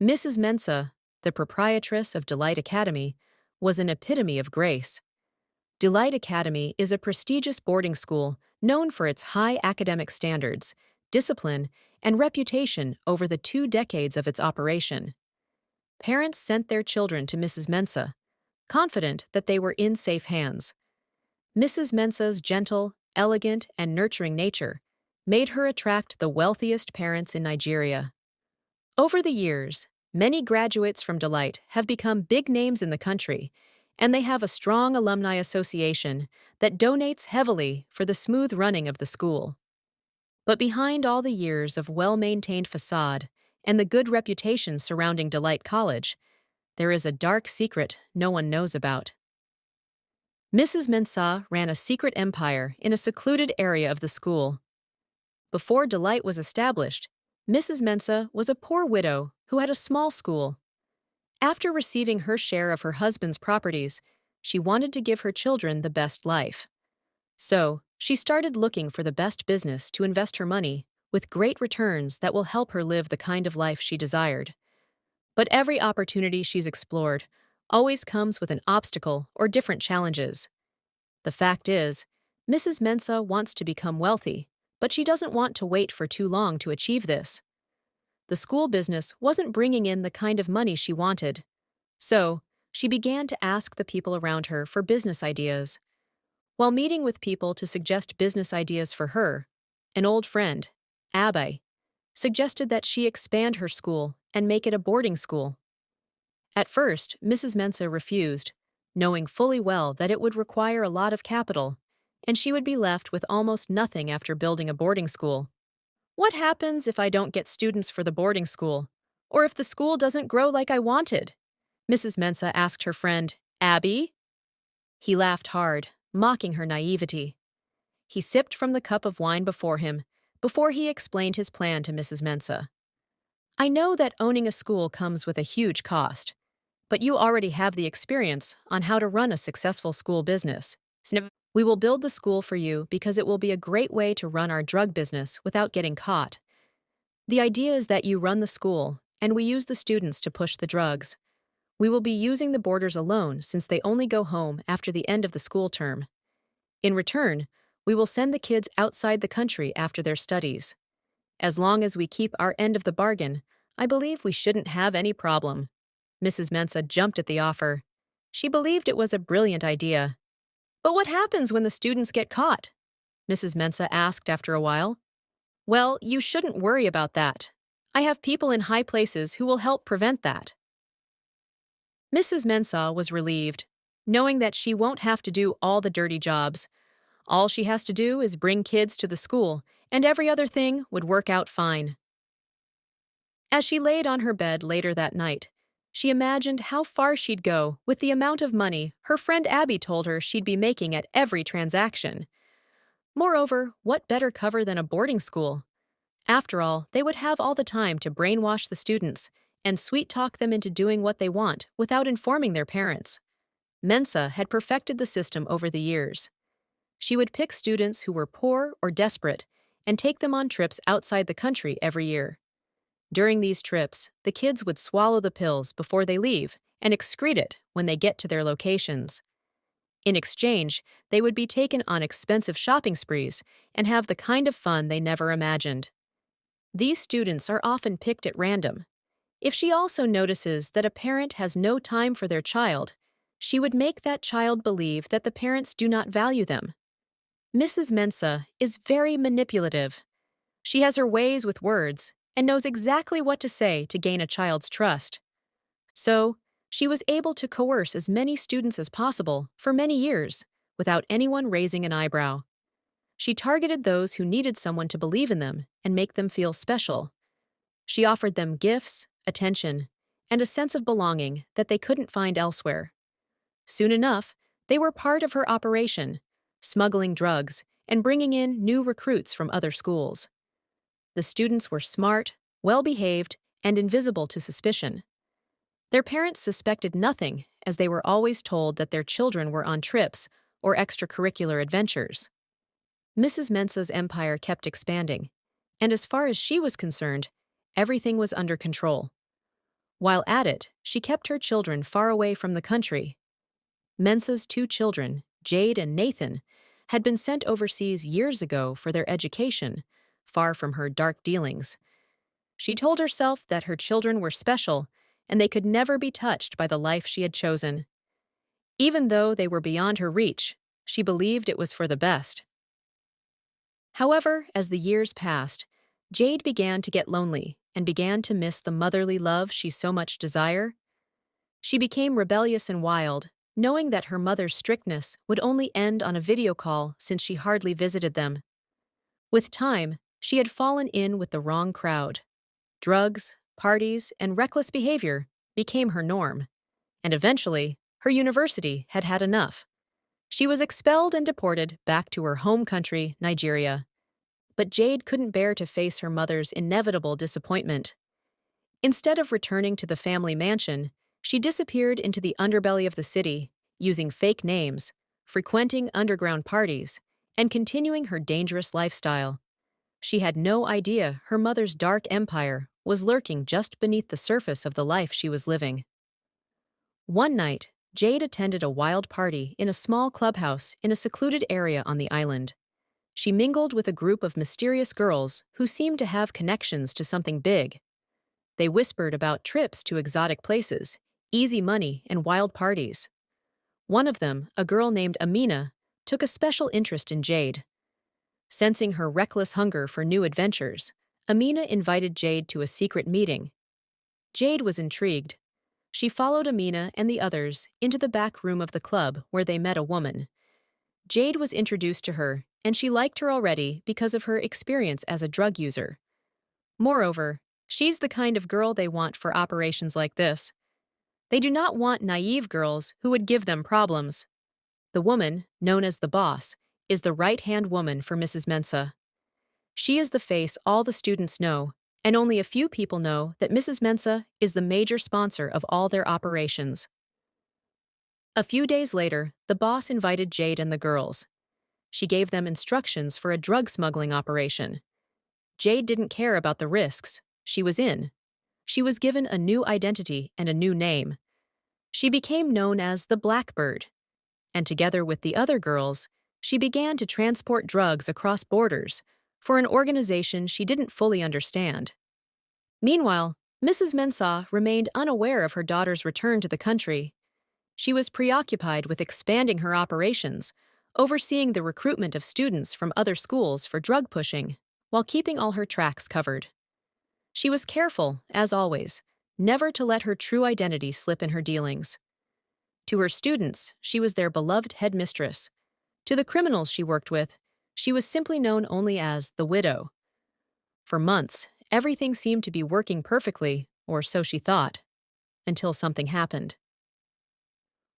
Mrs. Mensah, the proprietress of Delight Academy, was an epitome of grace. Delight Academy is a prestigious boarding school known for its high academic standards, discipline, and reputation over the 2 decades of its operation. Parents sent their children to Mrs. Mensah, confident that they were in safe hands. Mrs. Mensah's gentle, elegant, and nurturing nature made her attract the wealthiest parents in Nigeria. Over the years, many graduates from Delight have become big names in the country, and they have a strong alumni association that donates heavily for the smooth running of the school. But behind all the years of well-maintained facade and the good reputation surrounding Delight College, there is a dark secret no one knows about. Mrs. Mensah ran a secret empire in a secluded area of the school. Before Delight was established, Mrs. Mensah was a poor widow who had a small school. After receiving her share of her husband's properties, she wanted to give her children the best life. So, she started looking for the best business to invest her money, with great returns that will help her live the kind of life she desired. But every opportunity she's explored always comes with an obstacle or different challenges. The fact is, Mrs. Mensah wants to become wealthy, but she doesn't want to wait for too long to achieve this. The school business wasn't bringing in the kind of money she wanted. So, she began to ask the people around her for business ideas. While meeting with people to suggest business ideas for her, an old friend, Abby, suggested that she expand her school and make it a boarding school. At first, Mrs. Mensah refused, knowing fully well that it would require a lot of capital, and she would be left with almost nothing after building a boarding school. What happens if I don't get students for the boarding school? Or if the school doesn't grow like I wanted? Mrs. Mensah asked her friend, Abby. He laughed hard, mocking her naivety. He sipped from the cup of wine before him, before he explained his plan to Mrs. Mensah. I know that owning a school comes with a huge cost, but you already have the experience on how to run a successful school business. We will build the school for you because it will be a great way to run our drug business without getting caught. The idea is that you run the school, and we use the students to push the drugs. We will be using the boarders alone since they only go home after the end of the school term. In return, we will send the kids outside the country after their studies. As long as we keep our end of the bargain, I believe we shouldn't have any problem. Mrs. Mensah jumped at the offer. She believed it was a brilliant idea. But what happens when the students get caught? Mrs. Mensah asked after a while. Well, you shouldn't worry about that. I have people in high places who will help prevent that. Mrs. Mensah was relieved, knowing that she won't have to do all the dirty jobs. All she has to do is bring kids to the school, and every other thing would work out fine. As she laid on her bed later that night, she imagined how far she'd go with the amount of money her friend Abby told her she'd be making at every transaction. Moreover, what better cover than a boarding school? After all, they would have all the time to brainwash the students and sweet-talk them into doing what they want without informing their parents. Mensah had perfected the system over the years. She would pick students who were poor or desperate and take them on trips outside the country every year. During these trips, the kids would swallow the pills before they leave and excrete it when they get to their locations. In exchange, they would be taken on expensive shopping sprees and have the kind of fun they never imagined. These students are often picked at random. If she also notices that a parent has no time for their child, she would make that child believe that the parents do not value them. Mrs. Mensah is very manipulative. She has her ways with words and knows exactly what to say to gain a child's trust. So, she was able to coerce as many students as possible for many years without anyone raising an eyebrow. She targeted those who needed someone to believe in them and make them feel special. She offered them gifts, attention, and a sense of belonging that they couldn't find elsewhere. Soon enough, they were part of her operation, smuggling drugs and bringing in new recruits from other schools. The students were smart, well-behaved, and invisible to suspicion. Their parents suspected nothing, as they were always told that their children were on trips or extracurricular adventures. Mrs. Mensah's empire kept expanding, and as far as she was concerned, everything was under control. While at it, she kept her children far away from the country. Mensah's two children, Jade and Nathan, had been sent overseas years ago for their education, far from her dark dealings. She told herself that her children were special and they could never be touched by the life she had chosen. Even though they were beyond her reach, she believed it was for the best. However, as the years passed, Jade began to get lonely and began to miss the motherly love she so much desired. She became rebellious and wild, knowing that her mother's strictness would only end on a video call since she hardly visited them. With time, she had fallen in with the wrong crowd. Drugs, parties, and reckless behavior became her norm, and eventually, her university had had enough. She was expelled and deported back to her home country, Nigeria. But Jade couldn't bear to face her mother's inevitable disappointment. Instead of returning to the family mansion, she disappeared into the underbelly of the city, using fake names, frequenting underground parties, and continuing her dangerous lifestyle. She had no idea her mother's dark empire was lurking just beneath the surface of the life she was living. One night, Jade attended a wild party in a small clubhouse in a secluded area on the island. She mingled with a group of mysterious girls who seemed to have connections to something big. They whispered about trips to exotic places, easy money, and wild parties. One of them, a girl named Amina, took a special interest in Jade. Sensing her reckless hunger for new adventures, Amina invited Jade to a secret meeting. Jade was intrigued. She followed Amina and the others into the back room of the club where they met a woman. Jade was introduced to her, and she liked her already because of her experience as a drug user. Moreover, she's the kind of girl they want for operations like this. They do not want naive girls who would give them problems. The woman, known as the boss, is the right-hand woman for Mrs. Mensah. She is the face all the students know, and only a few people know that Mrs. Mensah is the major sponsor of all their operations. A few days later, the boss invited Jade and the girls. She gave them instructions for a drug smuggling operation. Jade didn't care about the risks. She was in. She was given a new identity and a new name. She became known as the Blackbird. And together with the other girls, she began to transport drugs across borders for an organization she didn't fully understand. Meanwhile, Mrs. Mensah remained unaware of her daughter's return to the country. She was preoccupied with expanding her operations, overseeing the recruitment of students from other schools for drug pushing, while keeping all her tracks covered. She was careful, as always, never to let her true identity slip in her dealings. To her students, she was their beloved headmistress. To the criminals she worked with, she was simply known only as the widow. For months, everything seemed to be working perfectly, or so she thought, until something happened.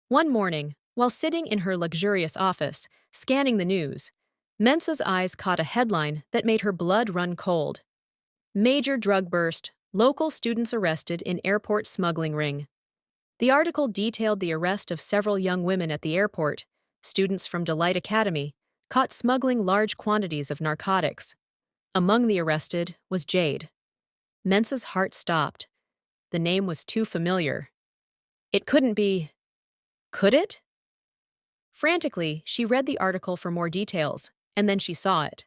One morning, while sitting in her luxurious office, scanning the news, Mensah's eyes caught a headline that made her blood run cold. Major drug burst, local students arrested in airport smuggling ring. The article detailed the arrest of several young women at the airport, students from Delight Academy, caught smuggling large quantities of narcotics. Among the arrested was Jade. Mensah's heart stopped. The name was too familiar. It couldn't be. Could it? Frantically, she read the article for more details, and then she saw it.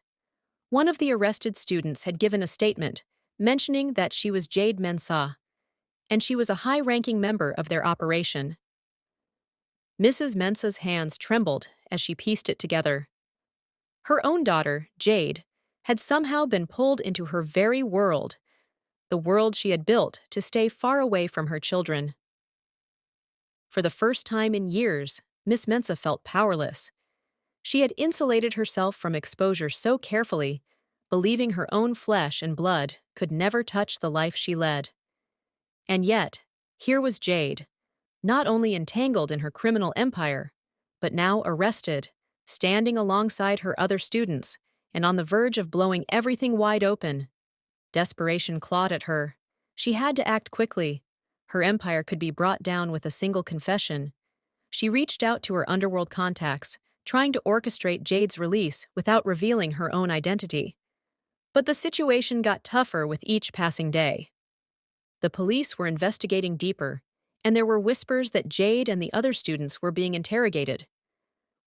One of the arrested students had given a statement, mentioning that she was Jade Mensah, and she was a high-ranking member of their operation. Mrs. Mensah's hands trembled as she pieced it together. Her own daughter, Jade, had somehow been pulled into her very world, the world she had built to stay far away from her children. For the first time in years, Miss Mensah felt powerless. She had insulated herself from exposure so carefully, believing her own flesh and blood could never touch the life she led. And yet, here was Jade, not only entangled in her criminal empire, but now arrested, standing alongside her other students, and on the verge of blowing everything wide open. Desperation clawed at her. She had to act quickly. Her empire could be brought down with a single confession. She reached out to her underworld contacts, trying to orchestrate Jade's release without revealing her own identity. But the situation got tougher with each passing day. The police were investigating deeper, and there were whispers that Jade and the other students were being interrogated.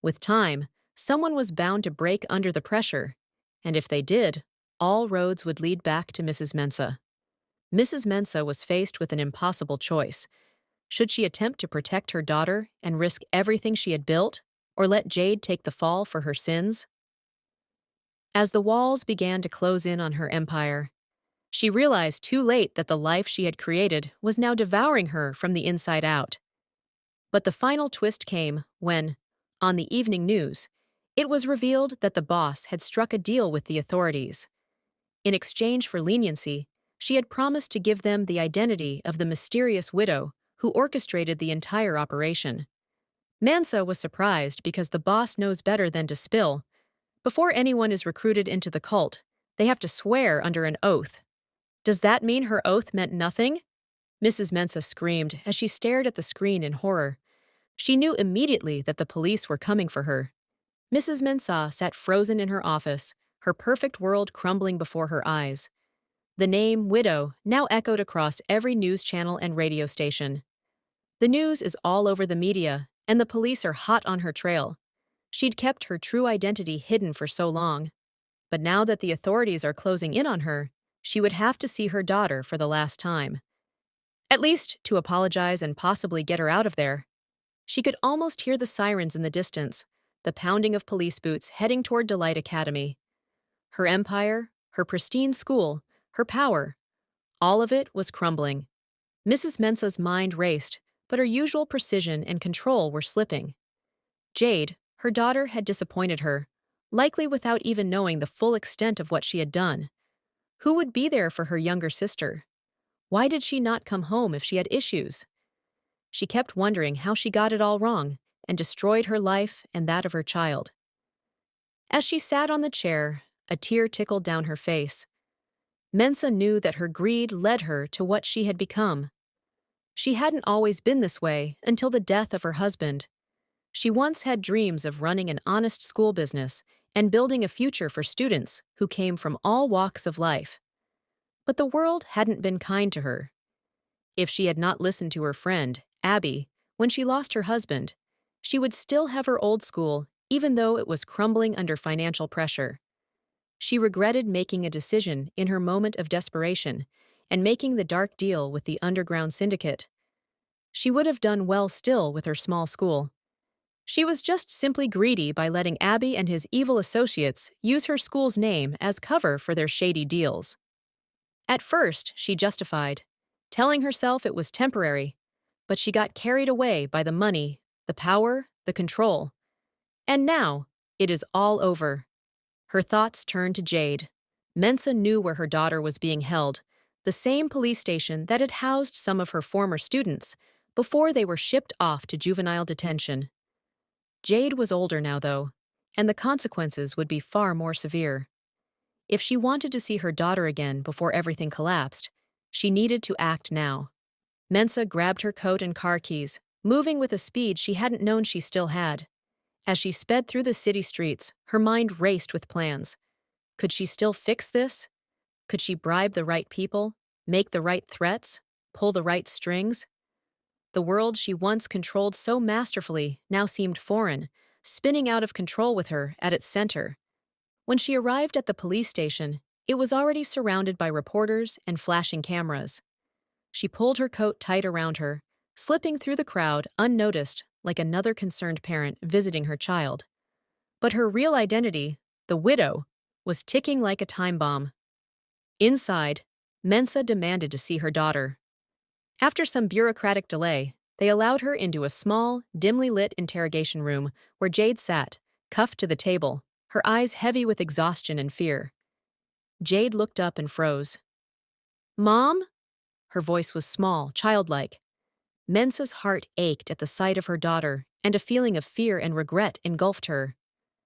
With time, someone was bound to break under the pressure, and if they did, all roads would lead back to Mrs. Mensah. Mrs. Mensah was faced with an impossible choice. Should she attempt to protect her daughter and risk everything she had built, or let Jade take the fall for her sins? As the walls began to close in on her empire, she realized too late that the life she had created was now devouring her from the inside out. But the final twist came when, on the evening news, it was revealed that the boss had struck a deal with the authorities. In exchange for leniency, she had promised to give them the identity of the mysterious widow who orchestrated the entire operation. Mensah was surprised because the boss knows better than to spill. Before anyone is recruited into the cult, they have to swear under an oath. Does that mean her oath meant nothing? Mrs. Mensah screamed as she stared at the screen in horror. She knew immediately that the police were coming for her. Mrs. Mensah sat frozen in her office, her perfect world crumbling before her eyes. The name widow now echoed across every news channel and radio station. The news is all over the media, and the police are hot on her trail. She'd kept her true identity hidden for so long. But now that the authorities are closing in on her, she would have to see her daughter for the last time. At least to apologize and possibly get her out of there. She could almost hear the sirens in the distance, the pounding of police boots heading toward Delight Academy. Her empire, her pristine school, her power, all of it was crumbling. Mrs. Mensah's mind raced, but her usual precision and control were slipping. Jade, her daughter, had disappointed her, likely without even knowing the full extent of what she had done. Who would be there for her younger sister? Why did she not come home if she had issues? She kept wondering how she got it all wrong and destroyed her life and that of her child. As she sat on the chair, a tear trickled down her face. Mensah knew that her greed led her to what she had become. She hadn't always been this way until the death of her husband. She once had dreams of running an honest school business and building a future for students who came from all walks of life. But the world hadn't been kind to her. If she had not listened to her friend, Abby, when she lost her husband, she would still have her old school, even though it was crumbling under financial pressure. She regretted making a decision in her moment of desperation and making the dark deal with the underground syndicate. She would have done well still with her small school. She was just simply greedy by letting Abby and his evil associates use her school's name as cover for their shady deals. At first, she justified, telling herself it was temporary, but she got carried away by the money, the power, the control. And now, it is all over. Her thoughts turned to Jade. Mensah knew where her daughter was being held, the same police station that had housed some of her former students before they were shipped off to juvenile detention. Jade was older now, though, and the consequences would be far more severe. If she wanted to see her daughter again before everything collapsed, she needed to act now. Mensah grabbed her coat and car keys, moving with a speed she hadn't known she still had. As she sped through the city streets, her mind raced with plans. Could she still fix this? Could she bribe the right people, make the right threats, pull the right strings? The world she once controlled so masterfully now seemed foreign, spinning out of control with her at its center. When she arrived at the police station, it was already surrounded by reporters and flashing cameras. She pulled her coat tight around her, slipping through the crowd unnoticed like another concerned parent visiting her child. But her real identity, the widow, was ticking like a time bomb. Inside, Mensah demanded to see her daughter. After some bureaucratic delay, they allowed her into a small, dimly lit interrogation room where Jade sat, cuffed to the table, her eyes heavy with exhaustion and fear. Jade looked up and froze. "Mom?" Her voice was small, childlike. Mensah's heart ached at the sight of her daughter, and a feeling of fear and regret engulfed her.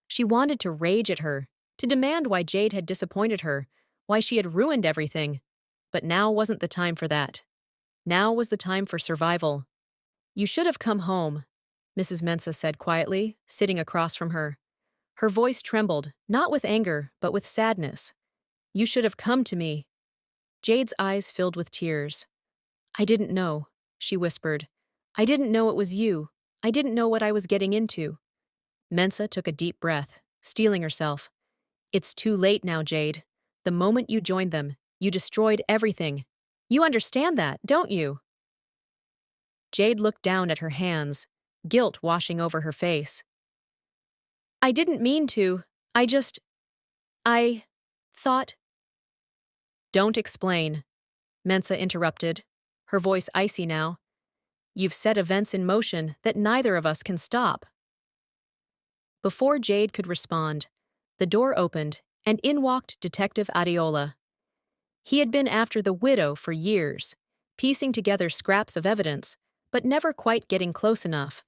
She wanted to rage at her, to demand why Jade had disappointed her, why she had ruined everything. But now wasn't the time for that. Now was the time for survival. "You should have come home," Mrs. Mensah said quietly, sitting across from her. Her voice trembled, not with anger, but with sadness. "You should have come to me." Jade's eyes filled with tears. I didn't know, she whispered. I didn't know it was you. I didn't know what I was getting into. Mensah took a deep breath, steeling herself. It's too late now, Jade. The moment you joined them, you destroyed everything. You understand that, don't you? Jade looked down at her hands, guilt washing over her face. I didn't mean to. I thought. Don't explain, Mensah interrupted, her voice icy now. You've set events in motion that neither of us can stop. Before Jade could respond, the door opened and in walked Detective Adeola. He had been after the widow for years, piecing together scraps of evidence, but never quite getting close enough.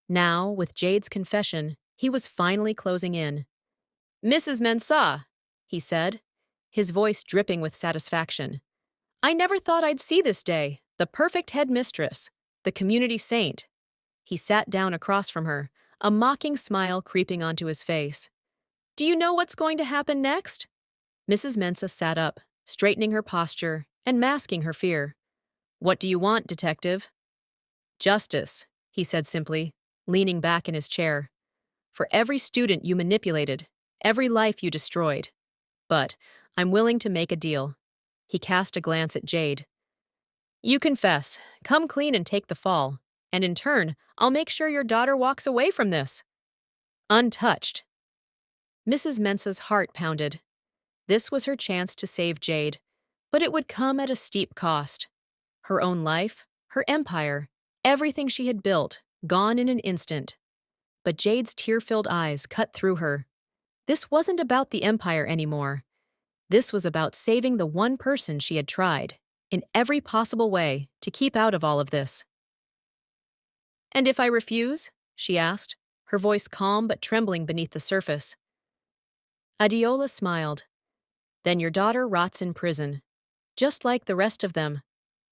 Now, with Jade's confession, he was finally closing in. Mrs. Mensah, he said, his voice dripping with satisfaction. I never thought I'd see this day, the perfect headmistress, the community saint. He sat down across from her, a mocking smile creeping onto his face. Do you know what's going to happen next? Mrs. Mensah sat up, straightening her posture and masking her fear. What do you want, detective? Justice, he said simply, leaning back in his chair. For every student you manipulated, every life you destroyed. But I'm willing to make a deal. He cast a glance at Jade. You confess, come clean and take the fall, and in turn, I'll make sure your daughter walks away from this. Untouched. Mrs. Mensah's heart pounded. This was her chance to save Jade, but it would come at a steep cost. Her own life, her empire, everything she had built, gone in an instant. But Jade's tear-filled eyes cut through her. This wasn't about the empire anymore. This was about saving the one person she had tried, in every possible way, to keep out of all of this. And if I refuse? She asked, her voice calm but trembling beneath the surface. Adeola smiled. Then your daughter rots in prison, just like the rest of them.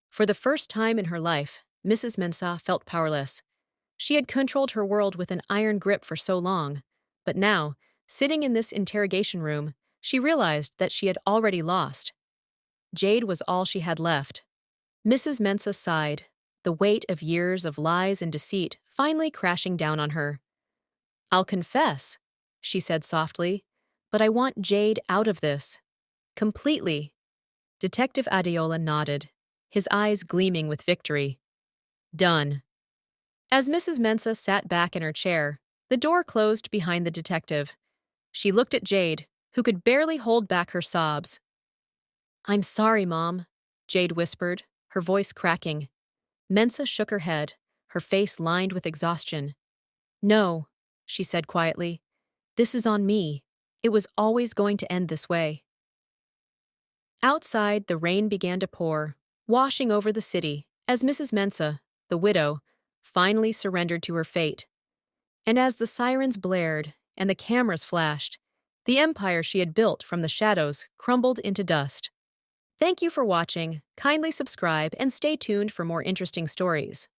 For the first time in her life, Mrs. Mensah felt powerless. She had controlled her world with an iron grip for so long, but now, sitting in this interrogation room, she realized that she had already lost. Jade was all she had left. Mrs. Mensah sighed, the weight of years of lies and deceit finally crashing down on her. I'll confess, she said softly, but I want Jade out of this. Completely. Detective Adeola nodded, his eyes gleaming with victory. Done. As Mrs. Mensah sat back in her chair, the door closed behind the detective. She looked at Jade, who could barely hold back her sobs. I'm sorry, Mom, Jade whispered, her voice cracking. Mensah shook her head, her face lined with exhaustion. No, she said quietly. This is on me. It was always going to end this way. Outside, the rain began to pour, washing over the city, as Mrs. Mensah, the widow, finally surrendered to her fate. And as the sirens blared and the cameras flashed, the empire she had built from the shadows crumbled into dust. Thank you for watching. Kindly subscribe and stay tuned for more interesting stories.